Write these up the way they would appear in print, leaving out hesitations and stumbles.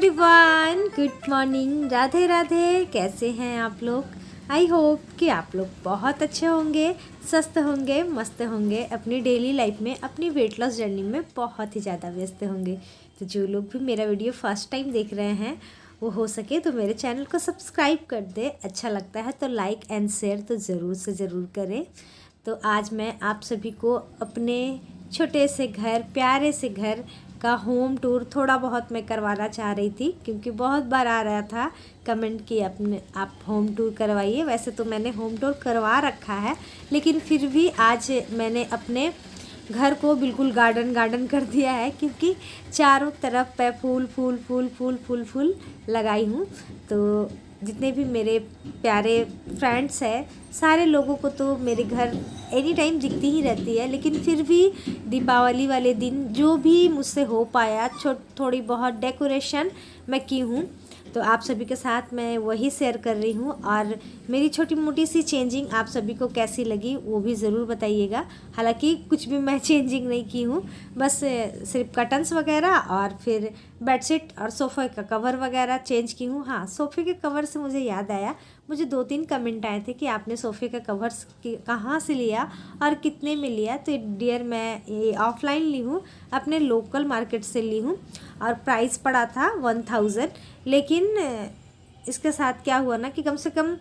Everyone, good morning, Radhe Radhe. कैसे हैं आप लोग? आई होप कि आप लोग बहुत अच्छे होंगे, स्वस्थ होंगे, मस्त होंगे, अपनी डेली लाइफ में अपनी वेट लॉस जर्नी में बहुत ही ज़्यादा व्यस्त होंगे। तो जो लोग भी मेरा वीडियो फर्स्ट टाइम देख रहे हैं वो हो सके तो मेरे चैनल को सब्सक्राइब कर दे। अच्छा लगता है तो लाइक एंड शेयर तो ज़रूर से ज़रूर करें। तो आज मैं आप सभी को अपने छोटे से घर, प्यारे से घर का होम टूर थोड़ा बहुत मैं करवाना चाह रही थी, क्योंकि बहुत बार आ रहा था कमेंट कि आप होम टूर करवाइए। वैसे तो मैंने होम टूर करवा रखा है, लेकिन फिर भी आज मैंने अपने घर को बिल्कुल गार्डन गार्डन कर दिया है, क्योंकि चारों तरफ मैं फूल फूल फूल फूल फूल फूल लगाई हूँ। तो जितने भी मेरे प्यारे फ्रेंड्स हैं, सारे लोगों को तो मेरे घर एनी टाइम दिखती ही रहती है, लेकिन फिर भी दीपावली वाले दिन जो भी मुझसे हो पाया थोड़ी बहुत डेकोरेशन मैं की हूँ। तो आप सभी के साथ मैं वही शेयर कर रही हूँ, और मेरी छोटी मोटी सी चेंजिंग आप सभी को कैसी लगी वो भी ज़रूर बताइएगा। हालांकि कुछ भी मैं चेंजिंग नहीं की हूँ, बस सिर्फ कर्टन्स वगैरह और फिर बेडशीट और सोफ़े का कवर वगैरह चेंज की हूँ। हाँ, सोफ़े के कवर से मुझे याद आया, मुझे 2-3 कमेंट आए थे कि आपने सोफ़े का कवर्स कहाँ से लिया और कितने में लिया। तो डियर, मैं ये ऑफलाइन ली हूँ, अपने लोकल मार्केट से ली हूँ, और प्राइस पड़ा था 1000। लेकिन इसके साथ क्या हुआ ना कि कम से कम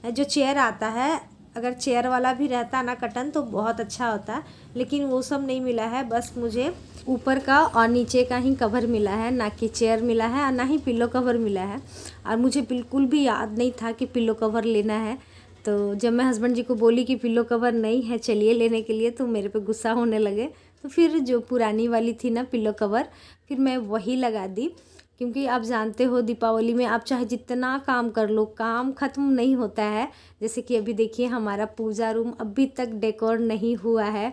जो चेयर आता है, अगर चेयर वाला भी रहता ना कटन तो बहुत अच्छा होता, लेकिन वो सब नहीं मिला है। बस मुझे ऊपर का और नीचे का ही कवर मिला है, ना कि चेयर मिला है और ना ही पिलो कवर मिला है। और मुझे बिल्कुल भी याद नहीं था कि पिलो कवर लेना है। तो जब मैं हस्बैंड जी को बोली कि पिलो कवर नहीं है, चलिए लेने के लिए, तो मेरे पे गुस्सा होने लगे। तो फिर जो पुरानी वाली थी ना पिलो कवर, फिर मैं वही लगा दी, क्योंकि आप जानते हो दीपावली में आप चाहे जितना काम कर लो, काम ख़त्म नहीं होता है। जैसे कि अभी देखिए, हमारा पूजा रूम अभी तक डेकोर नहीं हुआ है,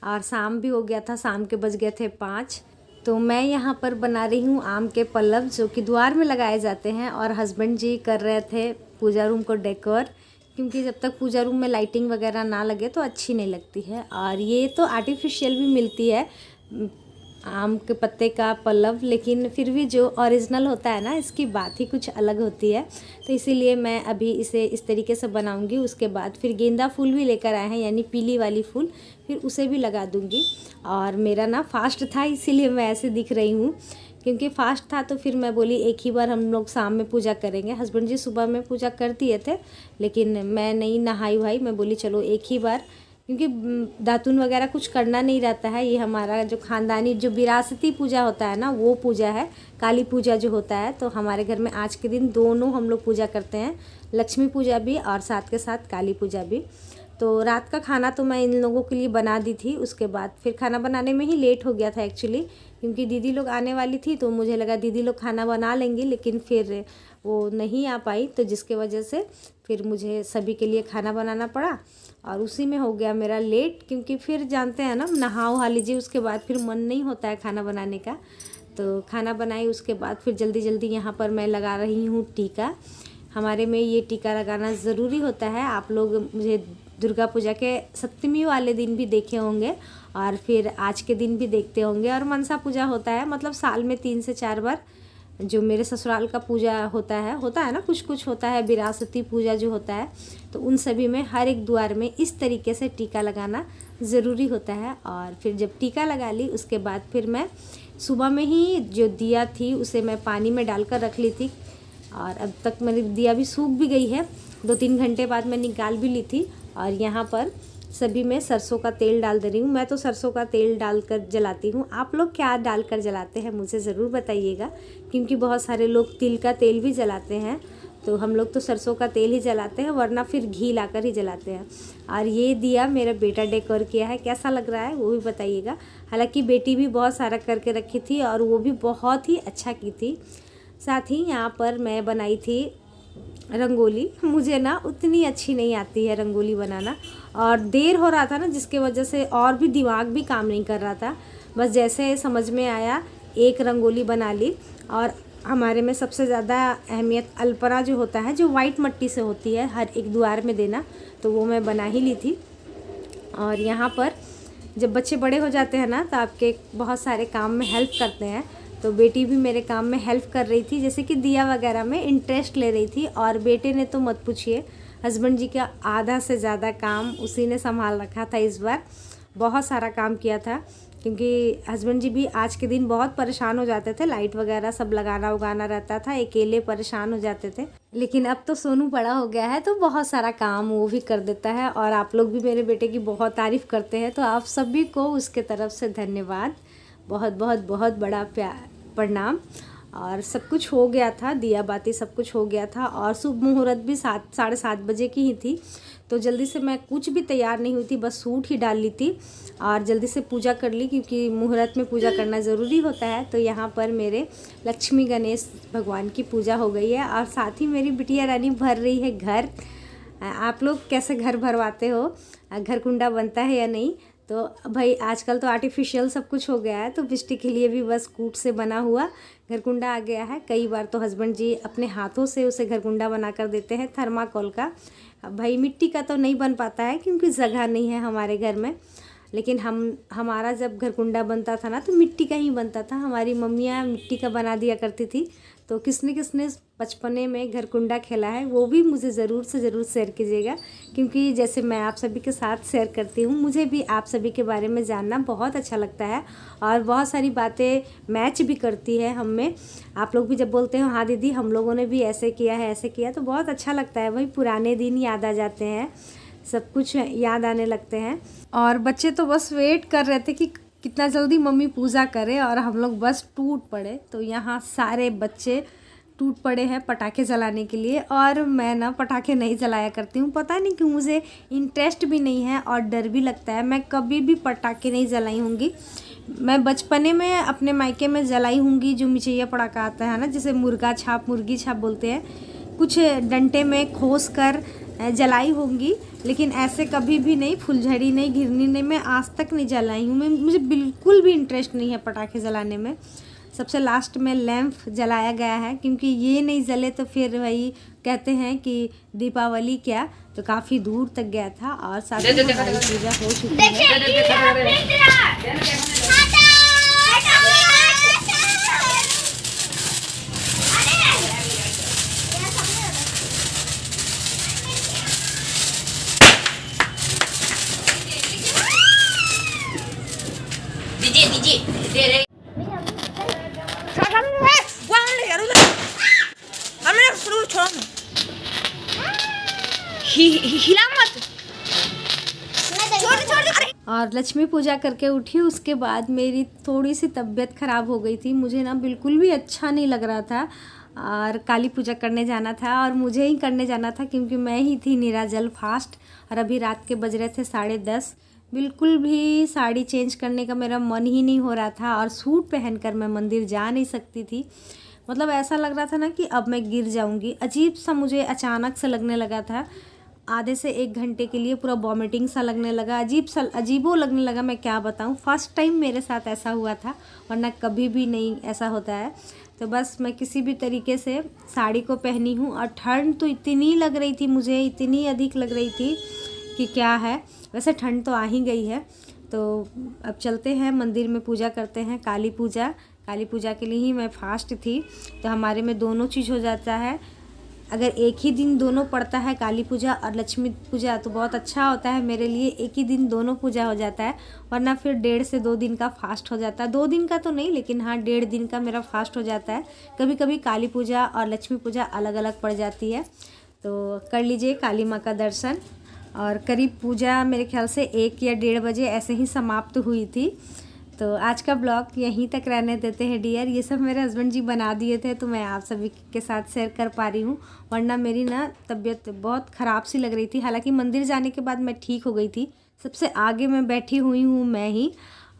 और शाम भी हो गया था, शाम के बज गए थे 5। तो मैं यहाँ पर बना रही हूँ आम के पल्लव, जो कि द्वार में लगाए जाते हैं, और हस्बैंड जी कर रहे थे पूजा रूम को डेकोर, क्योंकि जब तक पूजा रूम में लाइटिंग वगैरह ना लगे तो अच्छी नहीं लगती है। और ये तो आर्टिफिशियल भी मिलती है आम के पत्ते का पल्लव, लेकिन फिर भी जो ओरिजिनल होता है ना, इसकी बात ही कुछ अलग होती है। तो इसीलिए मैं अभी इसे इस तरीके से बनाऊंगी। उसके बाद फिर गेंदा फूल भी लेकर आए हैं, यानी पीली वाली फूल, फिर उसे भी लगा दूंगी। और मेरा ना फास्ट था, इसीलिए मैं ऐसे दिख रही हूँ, क्योंकि फास्ट था तो फिर मैं बोली एक ही बार हम लोग शाम में पूजा करेंगे। हस्बैंड जी सुबह में पूजा कर दिए थे, लेकिन मैं नहीं नहाई वहाई, मैं बोली चलो एक ही बार, क्योंकि दातुन वगैरह कुछ करना नहीं रहता है। ये हमारा जो ख़ानदानी जो विरासती पूजा होता है ना, वो पूजा है, काली पूजा जो होता है। तो हमारे घर में आज के दिन दोनों हम लोग पूजा करते हैं, लक्ष्मी पूजा भी और साथ के साथ काली पूजा भी। तो रात का खाना तो मैं इन लोगों के लिए बना दी थी। उसके बाद फिर खाना बनाने में ही लेट हो गया था एक्चुअली, क्योंकि दीदी लोग आने वाली थी, तो मुझे लगा दीदी लोग खाना बना लेंगी, लेकिन फिर वो नहीं आ पाई, तो जिसके वजह से फिर मुझे सभी के लिए खाना बनाना पड़ा, और उसी में हो गया मेरा लेट। क्योंकि फिर जानते हैं ना, नहा वहा लीजिए, उसके बाद फिर मन नहीं होता है खाना बनाने का। तो खाना बनाई, उसके बाद फिर जल्दी जल्दी यहाँ पर मैं लगा रही हूँ टीका। हमारे में ये टीका लगाना ज़रूरी होता है। आप लोग मुझे दुर्गा पूजा के सप्तमी वाले दिन भी देखे होंगे, और फिर आज के दिन भी देखते होंगे, और मनसा पूजा होता है, मतलब साल में 3 से 4 बार जो मेरे ससुराल का पूजा होता है ना, कुछ कुछ होता है, विरासती पूजा जो होता है, तो उन सभी में हर एक द्वार में इस तरीके से टीका लगाना ज़रूरी होता है। और फिर जब टीका लगा ली, उसके बाद फिर मैं सुबह में ही जो दिया थी उसे मैं पानी में डालकर रख ली थी, और अब तक मेरी दिया भी सूख भी गई है। 2-3 घंटे बाद मैं निकाल भी ली थी। और यहाँ पर सभी में सरसों का तेल डाल दे रही हूँ। मैं तो सरसों का तेल डालकर जलाती हूँ, आप लोग क्या डालकर जलाते हैं मुझे ज़रूर बताइएगा, क्योंकि बहुत सारे लोग तिल का तेल भी जलाते हैं, तो हम लोग तो सरसों का तेल ही जलाते हैं, वरना फिर घी लाकर ही जलाते हैं। और ये दिया मेरा बेटा डेकोर किया है, कैसा लग रहा है वो भी बताइएगा। हालांकि बेटी भी बहुत सारा करके रखी थी, और वो भी बहुत ही अच्छा की थी। साथ ही यहाँ पर मैं बनाई थी रंगोली। मुझे ना उतनी अच्छी नहीं आती है रंगोली बनाना, और देर हो रहा था ना, जिसके वजह से और भी दिमाग भी काम नहीं कर रहा था। बस जैसे समझ में आया एक रंगोली बना ली। और हमारे में सबसे ज़्यादा अहमियत अल्पना जो होता है, जो वाइट मिट्टी से होती है, हर एक द्वार में देना, तो वो मैं बना ही ली थी। और यहाँ पर जब बच्चे बड़े हो जाते हैं ना, तो आपके बहुत सारे काम में हेल्प करते हैं। तो बेटी भी मेरे काम में हेल्प कर रही थी, जैसे कि दिया वगैरह में इंटरेस्ट ले रही थी। और बेटे ने तो मत पूछिए, हस्बैंड जी का आधा से ज़्यादा काम उसी ने संभाल रखा था। इस बार बहुत सारा काम किया था, क्योंकि हस्बैंड जी भी आज के दिन बहुत परेशान हो जाते थे। लाइट वगैरह सब लगाना उगाना रहता था, अकेले परेशान हो जाते थे। लेकिन अब तो सोनू बड़ा हो गया है तो बहुत सारा काम वो भी कर देता है। और आप लोग भी मेरे बेटे की बहुत तारीफ़ करते हैं, तो आप सभी को उसके तरफ से धन्यवाद, बहुत बहुत बहुत बड़ा प्यार प्रणाम। और सब कुछ हो गया था, दिया बाती सब कुछ हो गया था। और शुभ मुहूर्त भी 7 साढ़े 7 बजे की ही थी, तो जल्दी से मैं कुछ भी तैयार नहीं हुई थी, बस सूट ही डाल ली थी और जल्दी से पूजा कर ली, क्योंकि मुहूर्त में पूजा करना ज़रूरी होता है। तो यहाँ पर मेरे लक्ष्मी गणेश भगवान की पूजा हो गई है और साथ ही मेरी बिटिया रानी भर रही है घर। आप लोग कैसे घर भरवाते हो, घर कुंडा बनता है या नहीं? तो भाई आजकल तो आर्टिफिशियल सब कुछ हो गया है, तो बिस्टी के लिए भी बस कूट से बना हुआ घरकुंडा आ गया है। कई बार तो हस्बैंड जी अपने हाथों से उसे घरकुंडा बना कर देते हैं, थर्माकोल का। भाई मिट्टी का तो नहीं बन पाता है क्योंकि जगह नहीं है हमारे घर में, लेकिन हमारा जब घरकुंडा बनता था ना तो मिट्टी का ही बनता था। हमारी मम्मियाँ मिट्टी का बना दिया करती थी। तो किसने किसने बचपने में घरकुंडा खेला है वो भी मुझे ज़रूर से ज़रूर शेयर कीजिएगा, क्योंकि जैसे मैं आप सभी के साथ शेयर करती हूँ, मुझे भी आप सभी के बारे में जानना बहुत अच्छा लगता है और बहुत सारी बातें मैच भी करती है हम में। आप लोग भी जब बोलते हो हाँ दीदी हम लोगों ने भी ऐसे किया है ऐसे किया, तो बहुत अच्छा लगता है। वही पुराने दिन याद आ जाते हैं, सब कुछ याद आने लगते हैं। और बच्चे तो बस वेट कर रहे थे कि कितना जल्दी मम्मी पूजा करे और हम लोग बस टूट पड़े। तो यहाँ सारे बच्चे टूट पड़े हैं पटाखे जलाने के लिए, और मैं ना पटाखे नहीं जलाया करती हूँ, पता नहीं क्यों, मुझे इंटरेस्ट भी नहीं है और डर भी लगता है। मैं कभी भी पटाखे नहीं जलाई होंगी। मैं बचपने में अपने मायके में जलाई होंगी, जो मिचैया पटाखा आता है ना, जिसे मुर्गा छाप मुर्गी छाप बोलते हैं, कुछ डंडे में खोस कर जलाई होंगी, लेकिन ऐसे कभी भी नहीं, फुलझड़ी नहीं, घिरनी नहीं, मैं आज तक नहीं जलाई हूँ। मुझे बिल्कुल भी इंटरेस्ट नहीं है पटाखे जलाने में। सबसे लास्ट में लैंप जलाया गया है, क्योंकि ये नहीं जले तो फिर वही कहते हैं कि दीपावली क्या, तो काफ़ी दूर तक गया था। और साथ ही हमारी पूजा हो चुकी है। और लक्ष्मी पूजा करके उठी, उसके बाद मेरी थोड़ी सी तबीयत ख़राब हो गई थी, मुझे ना बिल्कुल भी अच्छा नहीं लग रहा था। और काली पूजा करने जाना था और मुझे ही करने जाना था, क्योंकि मैं ही थी निराजल फास्ट। और अभी रात के बज रहे थे 10:30। बिल्कुल भी साड़ी चेंज करने का मेरा मन ही नहीं हो रहा था और सूट पहनकर मैं मंदिर जा नहीं सकती थी। मतलब ऐसा लग रहा था ना कि अब मैं गिर जाऊंगी। अजीब सा मुझे अचानक से लगने लगा था, आधे से 1 घंटे के लिए पूरा वॉमिटिंग सा लगने लगा, अजीबो लगने लगा। मैं क्या बताऊं, फर्स्ट टाइम मेरे साथ ऐसा हुआ था, वरना कभी भी नहीं ऐसा होता है। तो बस मैं किसी भी तरीके से साड़ी को पहनी हूँ। और ठंड तो इतनी लग रही थी मुझे, इतनी अधिक लग रही थी कि क्या है। वैसे ठंड तो आ ही गई है। तो अब चलते हैं मंदिर में, पूजा करते हैं काली पूजा के लिए ही मैं फास्ट थी। तो हमारे में दोनों चीज़ हो जाता है। अगर एक ही दिन दोनों पड़ता है, काली पूजा और लक्ष्मी पूजा, तो बहुत अच्छा होता है मेरे लिए। एक ही दिन दोनों पूजा हो जाता है, वरना फिर 1.5 से 2 दिन का फास्ट हो जाता है। 2 दिन का तो नहीं, लेकिन हाँ 1.5 दिन का मेरा फास्ट हो जाता है। कभी कभी काली पूजा और लक्ष्मी पूजा अलग अलग पड़ जाती है। तो कर लीजिए काली माँ का दर्शन। और करीब पूजा मेरे ख्याल से 1 या 1:30 बजे ऐसे ही समाप्त हुई थी। तो आज का ब्लॉग यहीं तक रहने देते हैं डियर। ये सब मेरे हस्बैंड जी बना दिए थे, तो मैं आप सभी के साथ शेयर कर पा रही हूँ, वरना मेरी ना तबीयत बहुत ख़राब सी लग रही थी। हालांकि मंदिर जाने के बाद मैं ठीक हो गई थी। सबसे आगे मैं बैठी हुई हूँ मैं ही,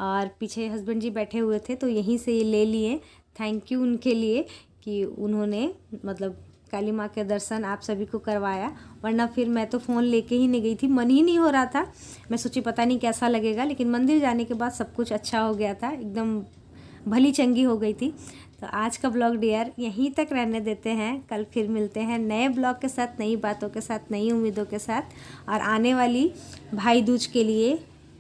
और पीछे हस्बैंड जी बैठे हुए थे, तो यहीं से ये ले लिए। थैंक यू उनके लिए कि उन्होंने मतलब काली माँ के दर्शन आप सभी को करवाया, वरना फिर मैं तो फ़ोन लेके ही नहीं गई थी, मन ही नहीं हो रहा था। मैं सोची पता नहीं कैसा लगेगा, लेकिन मंदिर जाने के बाद सब कुछ अच्छा हो गया था, एकदम भली चंगी हो गई थी। तो आज का ब्लॉग डियर यहीं तक रहने देते हैं। कल फिर मिलते हैं नए ब्लॉग के साथ, नई बातों के साथ, नई उम्मीदों के साथ। और आने वाली भाई दूज के लिए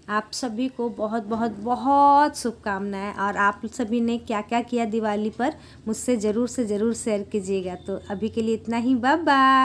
आप सभी को बहुत बहुत बहुत शुभकामनाएं। और आप सभी ने क्या क्या किया दिवाली पर मुझसे ज़रूर से ज़रूर शेयर कीजिएगा। तो अभी के लिए इतना ही, बाय बाय।